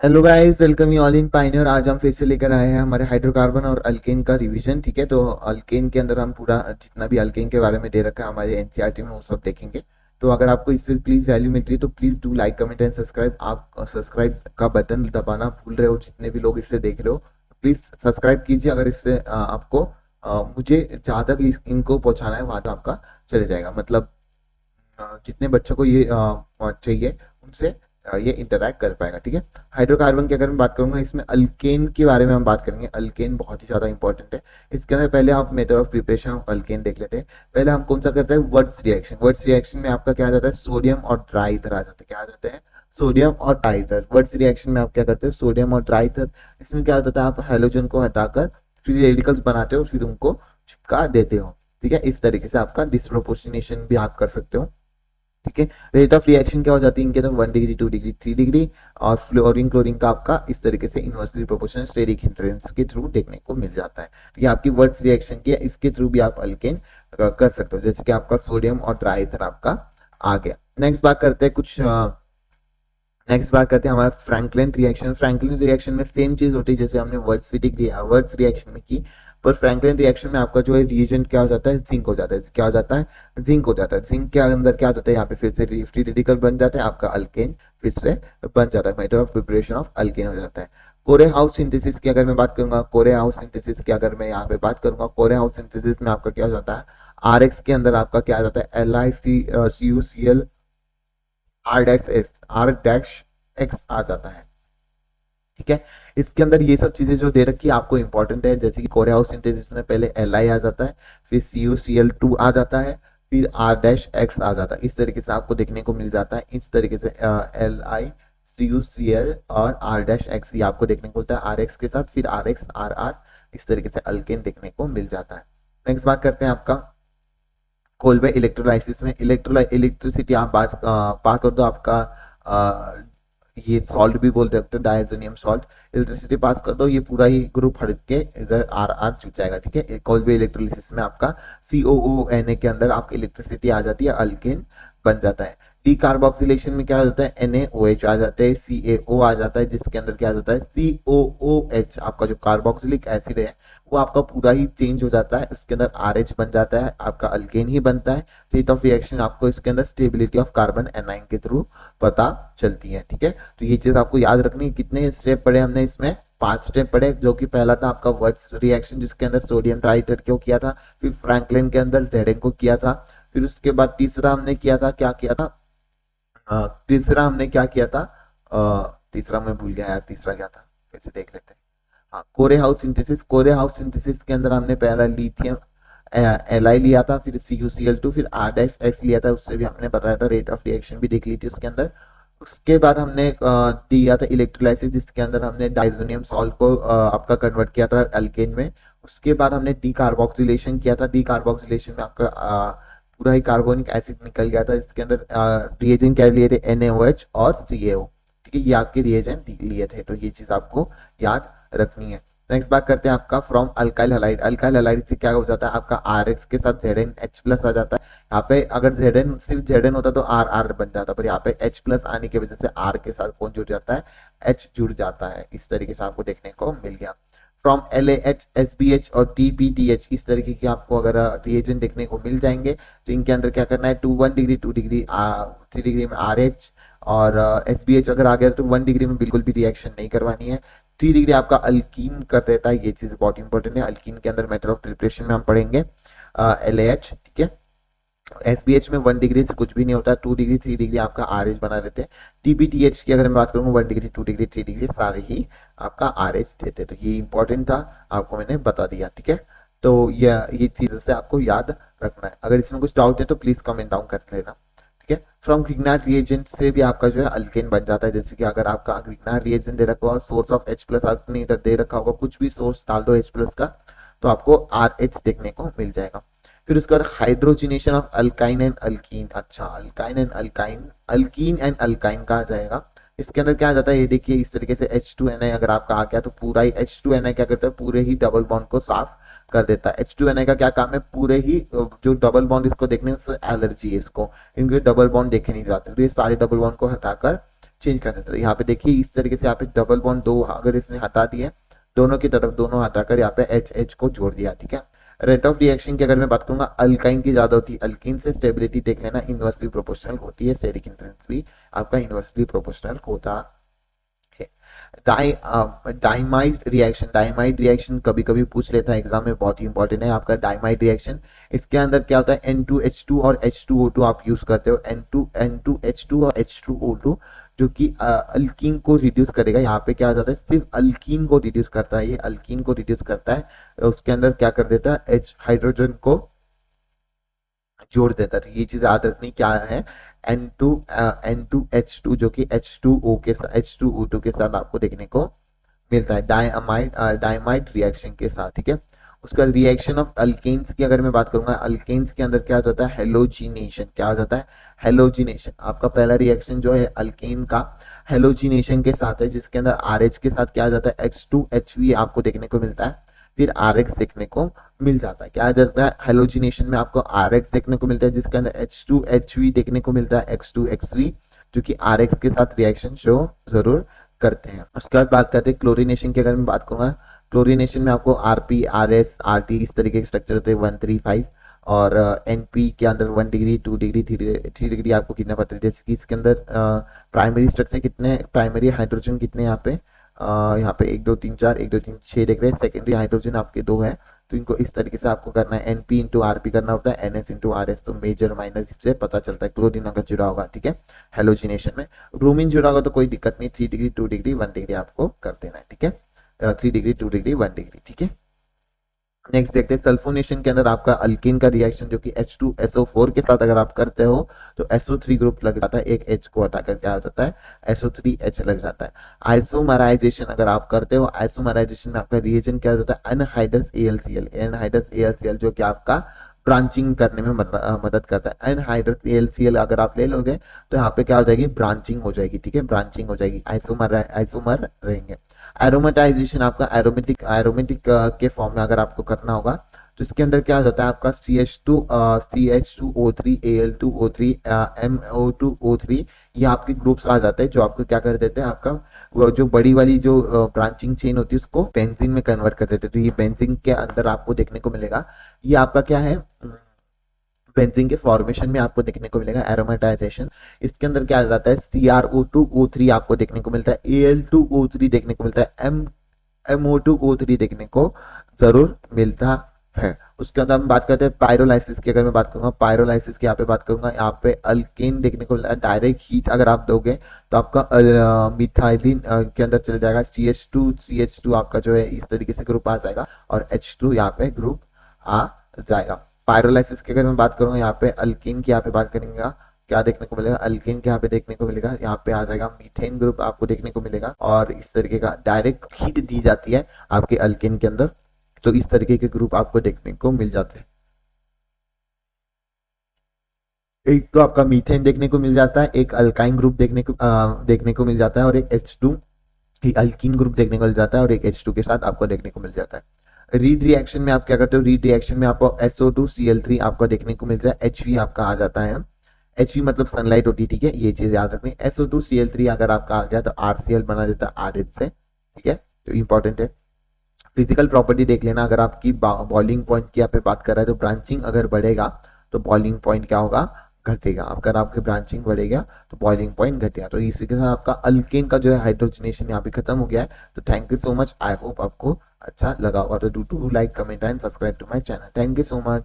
Hello guys, welcome you all in pioneer. आज हम फिर से लेकर आए हैं हमारे हाइड्रोकार्बन और अल्केन का रिवीजन। ठीक है, तो अल्केन के अंदर हम पूरा जितना भी अल्केन के बारे में दे रखा है हमारे एनसीईआरटी में वो सब देखेंगे। तो अगर आपको इससे प्लीज वैल्यू मिल रही है तो please do like comment and subscribe. आप सब्सक्राइब का बटन दबाना भूल रहे हो, जितने भी लोग इससे देख रहे हो प्लीज सब्सक्राइब कीजिए। अगर इससे आपको मुझे जहाँ तक इनको पहुंचाना है वहां तक आपका चले जाएगा। मतलब जितने बच्चों को ये चाहिए उनसे ये इंटरैक्ट कर पाएगा। ठीक है, हाइड्रोकार्बन की अगर मैं बात करूंगा, इसमें अल्केन के बारे में हम बात करेंगे। अल्केन बहुत ही ज्यादा इंपॉर्टेंट है। इसके अंदर पहले आप method of preparation of alkane देख लेते हैं। पहले हम कौन सा करते हैं, वर्ड्स रिएक्शन। वर्ड्स रिएक्शन में आपका क्या आ जाता है, सोडियम और ड्राई ईथर आ जाता है। क्या आ जाते हैं, सोडियम और ड्राई ईथर। वर्ड्स रिएक्शन में आप क्या करते हैं, सोडियम और ड्राई ईथर। इसमें क्या होता है, आप हेलोजन को हटाकर फ्री रेडिकल्स बनाते हो, फिर उनको चिपका देते हो। ठीक है, इस तरीके से आपका डिस्प्रोपोर्शनेशन भी आप कर सकते हो। ठीक है, रेट ऑफ रिएक्शन क्या हो जाती है इनके अंदर, 1 डिग्री, 2 डिग्री, 3 डिग्री। और फ्लोरीन क्लोरीन का आपका इस तरीके से इनवर्सली प्रोपोर्शनल स्टेरिक हिंड्रेंस के थ्रू देखने को मिल जाता है। तो ये आपकी वर्ड्स रिएक्शन की है, इसके थ्रू भी आप अल्केन कर सकते हो। जैसे कि आपका सोडियम और ड्राई ईथर आपका आ गया। नेक्स्ट बात करते हैं हमारा फ्रैंकलिन रिएक्शन। फ्रैंकलिन रिएक्शन में सेम चीज होती है जैसे हमने वर्ड्स रिएक्शन में की। पर फ्रैंकलिन रिएक्शन में आपका जो है रिएजेंट क्या हो जाता है, जिंक हो जाता है। क्या हो जाता है, जिंक हो जाता है। जिंक के अंदर क्या हो जाता है, यहाँ पे फिर से फ्री रेडिकल बन जाता है, आपका अल्केन फिर से बन जाता है। Method of preparation of alkane हो जाता है। कोरे हाउस सिंथेसिस की अगर मैं बात करूंगा, कोरे हाउस सिंथेसिस की अगर मैं यहाँ पे बात करूंगा, कोरे हाउस सिंथेसिस में आपका क्या हो जाता है, आरएक्स के अंदर आपका क्या आ जाता है, LiCuCl R dash S, R dash X आ जाता है। ठीक है, इसके अंदर ये सब चीजें जो दे रखी है आपको इंपॉर्टेंट है। जैसे कि कोरेहाउस सिंथेसिस में पहले Li आ जाता है, फिर CuCl2 आ जाता है, फिर R डैश एक्स आ जाता है। इस तरीके से आपको देखने को मिल जाता है। इस तरीके से LiCuCl और R डैश एक्स ये आपको देखने को मिलता है, आर एक्स के साथ, फिर आर एक्स आर आर। इस तरीके से अल्केन देखने को मिल जाता है। नेक्स्ट बात करते हैं आपका कोलबे इलेक्ट्रोलाइसिस में। इलेक्ट्रिसिटी आप पास कर दो आपका ये सॉल्ट भी बोल सकते हैं, डायजोनियम सॉल्ट। इलेक्ट्रिसिटी पास कर दो, ये पूरा ही ग्रुप हट के इधर आर आर जुड़ जाएगा। ठीक है, कोलबे इलेक्ट्रोलिसिस में आपका COONA के अंदर आपकी इलेक्ट्रिसिटी आ जाती है, अल्केन बन जाता है। डीकार्बोक्सिलेशन में क्या हो जाता है, NaOH आ जाता है, CaO आ जाता है, जिसके अंदर क्या आ जाता है, COOH। आपका जो कार्बोक्सिलिक एसिड है वो आपका पूरा ही चेंज हो जाता है, उसके अंदर RH बन जाता है, आपका अल्केन ही बनता है। रेट ऑफ रिएक्शन आपको इसके अंदर स्टेबिलिटी ऑफ कार्बन एनाइन के थ्रू पता चलती है। ठीक है, तो ये चीज आपको याद रखनी है। कितने स्टेप पढ़े हमने इसमें, 5 स्टेप पढ़े। जो कि पहला था आपका वर्ड्स रिएक्शन, जिसके अंदर सोडियम ट्राइटर को किया था, फिर फ्रैंकलिन के अंदर जेडेन को किया था, फिर उसके बाद तीसरा हमने किया था, क्या किया था, तीसरा हमने क्या किया था, तीसरा मैं भूल गया यार, तीसरा क्या था, फिर से देख लेते हैं। हाँ, कोरे हाउस सिंथेसिस। कोरे हाउस सिंथेसिस के अंदर हमने पहला लिथियम Li लिया था, फिर CuCl2, फिर R डैश एक्स लिया था, उससे भी हमने बताया था, रेट ऑफ रिएक्शन भी देख ली थी उसके अंदर। उसके बाद हमने दिया था इलेक्ट्रोलाइसिस, जिसके अंदर हमने डाइजोनियम सॉल्ट को आपका कन्वर्ट किया था अल्केन में। उसके बाद हमने डीकार्बोक्सिलेशन किया था। डीकार्बोक्सिलेशन में आपका पूरा ही कार्बोनिक एसिड निकल गया था। इसके अंदर रिएजेंट क्या लिए थे, NaOH और CaO। ठीक है, ये आपके रिएजेंट लिए थे, तो ये चीज आपको याद रखनी है। नेक्स्ट बात करते हैं आपका from alkyl halide. Alkyl halide से क्या हो जाता है, आपका RX के साथ ZnH+ आ जाता है। यहाँ पे अगर Zn सिर्फ Zn होता तो R R बन जाता, पर यहाँ पे H+ आने की वजह से R के साथ कौन जुड़ जाता है, H जुड़ जाता है। इस तरीके से आपको देखने को मिल गया। फ्रॉम LaH SBH और TPTH इस तरीके की आपको अगर रिएजेंट देखने को मिल जाएंगे, तो इनके अंदर क्या करना है, 1 डिग्री, 2 डिग्री, 3 डिग्री में RH। और SBH अगर आ गया तो 1 डिग्री में बिल्कुल भी रिएक्शन नहीं करवानी है। 3 डिग्री आपका अल्कीन कर देता है, ये चीज बहुत इंपॉर्टेंट है। अल्कीन के अंदर मेथड ऑफ प्रिपरेशन में हम पढ़ेंगे LaH। ठीक है, SBH में 1 डिग्री से कुछ भी नहीं होता, 2 डिग्री, 3 डिग्री आपका RH बना देते हैं। TPTH की अगर मैं बात करूँ, 1 डिग्री, 2 डिग्री, 3 डिग्री सारे ही आपका RH देते, तो ये इंपॉर्टेंट था, आपको मैंने बता दिया। ठीक है, तो ये चीज से आपको याद रखना है। अगर इसमें कुछ डाउट है तो प्लीज कमेंट डाउन कर लेना। ठीक है, फ्रॉम ग्रिग्नार्ड रिएजेंट से भी आपका जो है अल्केन बन जाता है। जैसे कि अगर आपका ग्रिग्नार्ड रिएजेंट दे रखा होगा, सोर्स ऑफ H+ आपने इधर दे रखा होगा, कुछ भी सोर्स डाल दो H+ का, तो आपको RH देखने को मिल जाएगा। फिर उसके बाद hydrogenation of alkyne and alkene. अच्छा, alkyne and alkyne, alkene and alkyne कहा जाएगा। इसके अंदर क्या आ जाता है, ये देखिए इस तरीके से H2Na अगर आपका आ गया तो पूरा ही H2Na क्या करता है, पूरे ही डबल बॉन्ड को साफ कर देता है। H2Na का क्या काम है, पूरे ही जो डबल बॉन्ड इसको देखने से एलर्जी है, इसको इनके डबल बॉन्ड देखे नहीं जाते, तो ये सारे डबल बॉन्ड को हटाकर चेंज कर देता है। यहाँ पे देखिए इस तरीके से यहाँ पे डबल बॉन्ड दो अगर इसने हटा दिए दोनों की तरफ, दोनों हटाकर यहाँ पे एच एच को जोड़ दिया, ठीक है। रेट ऑफ रिएक्शन की अगर मैं बात करूंगा अल्काइन की ज्यादा होती है, अल्कीन से स्टेबिलिटी देख लेना इनवर्सली प्रोपोर्शनल होती है, स्टेरिक इंफ्लुएंस भी आपका इनवर्सली प्रोपोर्शनल होता है। डाइमाइड रिएक्शन कभी कभी पूछ लेता है एग्जाम में, बहुत ही इंपॉर्टेंट है आपका डाइमाइड रिएक्शन। इसके अंदर क्या होता है N2H2 और H2O2 आप यूज करते हो, N2H2 और H2O2 जो कि अल्कीन को रिड्यूस करेगा। यहाँ पे क्या आ जाता है सिर्फ अल्कीन को रिड्यूस करता है, ये अल्कीन को रिड्यूस करता है, उसके अंदर क्या कर देता है H हाइड्रोजन को जोड़ देता है। तो ये चीज याद रखनी क्या है, N2H2 जो कि H2O के साथ H2O2 के साथ आपको देखने को मिलता है डायमाइड रिएक्शन के साथ, ठीक है। उसका रिएक्शन ऑफ अल्केन्स की अगर मैं बात करूंगा, अल्केन्स के अंदर क्या हो जाता है हेलोजिनेशन, क्या हो जाता है हेलोजिनेशन। आपका पहला रिएक्शन जो है अल्केन का हेलोजिनेशन के साथ है, जिसके अंदर RH के साथ क्या हो जाता है H2HV आपको देखने को मिलता है, फिर RX देखने को मिल जाता है। क्या आ जाता है हेलोजिनेशन में आपको RX देखने को मिलता है, जिसके अंदर H2HV देखने को मिलता है, X2XV जो कि RX के साथ रिएक्शन शो जरूर करते हैं। उसके बाद बात करते हैं क्लोरीनेशन की अगर मैं बात करूंगा, क्लोरीनेशन में आपको RP RS RT इस तरीके के स्ट्रक्चर होते हैं 1 3 5, और NP के अंदर 1 डिग्री 2 डिग्री 3 डिग्री आपको कितना पता है। जैसे कि इसके अंदर प्राइमरी स्ट्रक्चर कितने, प्राइमरी हाइड्रोजन कितने यहाँ पे यहाँ पे 1 2 3 4 1 2 3 6 देख रहे हैं, सेकेंडरी हाइड्रोजन आपके 2 है। तो इनको इस तरीके से आपको करना है, NP इंटू RP करना होता है, NS इंटू RS। तो मेजर माइनर इससे पता चलता है क्लोरीन अगर जुड़ा होगा, ठीक है। हेलोजिनेशन में ब्रोमीन जुड़ा होगा तो कोई दिक्कत नहीं, 3 डिग्री 2 डिग्री 1 डिग्री आपको कर देना है, ठीक है। 3 डिग्री 2 डिग्री 1 डिग्री, ठीक है। नेक्स्ट देखते हैं सल्फोनेशन के अंदर आपका अल्कीन का रिएक्शन जो कि H2SO4 के साथ अगर आप करते हो तो SO3 ग्रुप लग जाता है, एक H को हटाकर क्या हो जाता है SO3H लग जाता है। आइसोमराइजेशन अगर आप करते हो, आइसोमराइजेशन में आपका रिएजेंट क्या हो जाता है एनहाइड्रस AlCl, एनहाइड्रस AlCl जो कि आपका ब्रांचिंग करने में मदद करता है। एनहाइड्रस AlCl अगर आप ले लोगे तो यहाँ पे क्या हो जाएगी ब्रांचिंग हो जाएगी, ठीक है, ब्रांचिंग हो जाएगी, आइसोमर रहेंगे। एरोमेटाइजेशन आपका एरोमेटिक के फॉर्म में अगर आपको करना होगा तो इसके अंदर क्या हो जाता है आपका CH2O3 Al2O3 MO2O3 ये आपके ग्रुप्स आ जाते हैं, जो आपको क्या कर देते हैं आपका वो जो बड़ी वाली जो ब्रांचिंग चेन होती है उसको बेंजीन में कन्वर्ट कर देते हैं। तो ये बेंजीन के अंदर आपको देखने को मिलेगा, ये आपका क्या है बेंजीन के फॉर्मेशन में आपको देखने को मिलेगा एरोमेटाइजेशन। इसके अंदर क्या आ जाता है CrO2O3 आपको देखने को मिलता है, Al2O3 देखने को मिलता है, MO2O3 देखने को जरूर मिलता है। उसके बाद हम बात करते हैं पायरोलाइसिस की अगर मैं बात करूंगा, पायरोलाइसिस की यहाँ पे बात करूंगा, यहाँ पे अल्केन देखने को मिलता है। डायरेक्ट हीट अगर आप दोगे तो आपका मिथाइलिन के अंदर चल जाएगा, CH2 आपका जो है इस तरीके से ग्रुप आ जाएगा और H2 यहाँ पे ग्रुप आ जाएगा। पायरोलाइसिस की अगर मैं बात करूँ यहाँ पे अल्कीन की यहाँ पे बात करेंगे, क्या देखने को मिलेगा अल्कीन के यहाँ पे देखने को मिलेगा, यहाँ पे आ जाएगा मीथेन ग्रुप आपको देखने को मिलेगा। और इस तरीके का डायरेक्ट हीट दी जाती है आपके अल्कीन के अंदर तो इस तरीके के ग्रुप आपको देखने को मिल जाते हैं। एक तो आपका मीथेन देखने को मिल जाता है, एक अल्काइन ग्रुप देखने को मिल जाता है, और एक H2 अल्कीन ग्रुप देखने को मिल जाता है, और एक H2 के साथ आपको देखने को मिल जाता है। रीड रिएक्शन में आप क्या करते हो, रीड रिएक्शन में आपको SO2Cl3 आपको देखने को मिलता है, Hv आपका आ जाता है, Hv मतलब सनलाइट होती है, ठीक है, ये चीज याद रखनी। SO2Cl3 अगर आपका आ गया तो RCl बना देता है RH से, ठीक है, तो इंपॉर्टेंट है। फिजिकल प्रॉपर्टी देख लेना, अगर आपकी बॉइलिंग पॉइंट की यहाँ पे बात कर रहा है तो ब्रांचिंग अगर बढ़ेगा तो बॉइलिंग पॉइंट क्या होगा घटेगा, अगर आपकी ब्रांचिंग बढ़ेगा तो बॉइलिंग पॉइंट घटेगा। तो इसी के साथ आपका अल्केन का जो है हाइड्रोजनेशन यहाँ पे खत्म हो गया है। तो thank you so much, I hope आपको अच्छा लगा होगा। तो do like comment and subscribe to my channel. Thank you so much.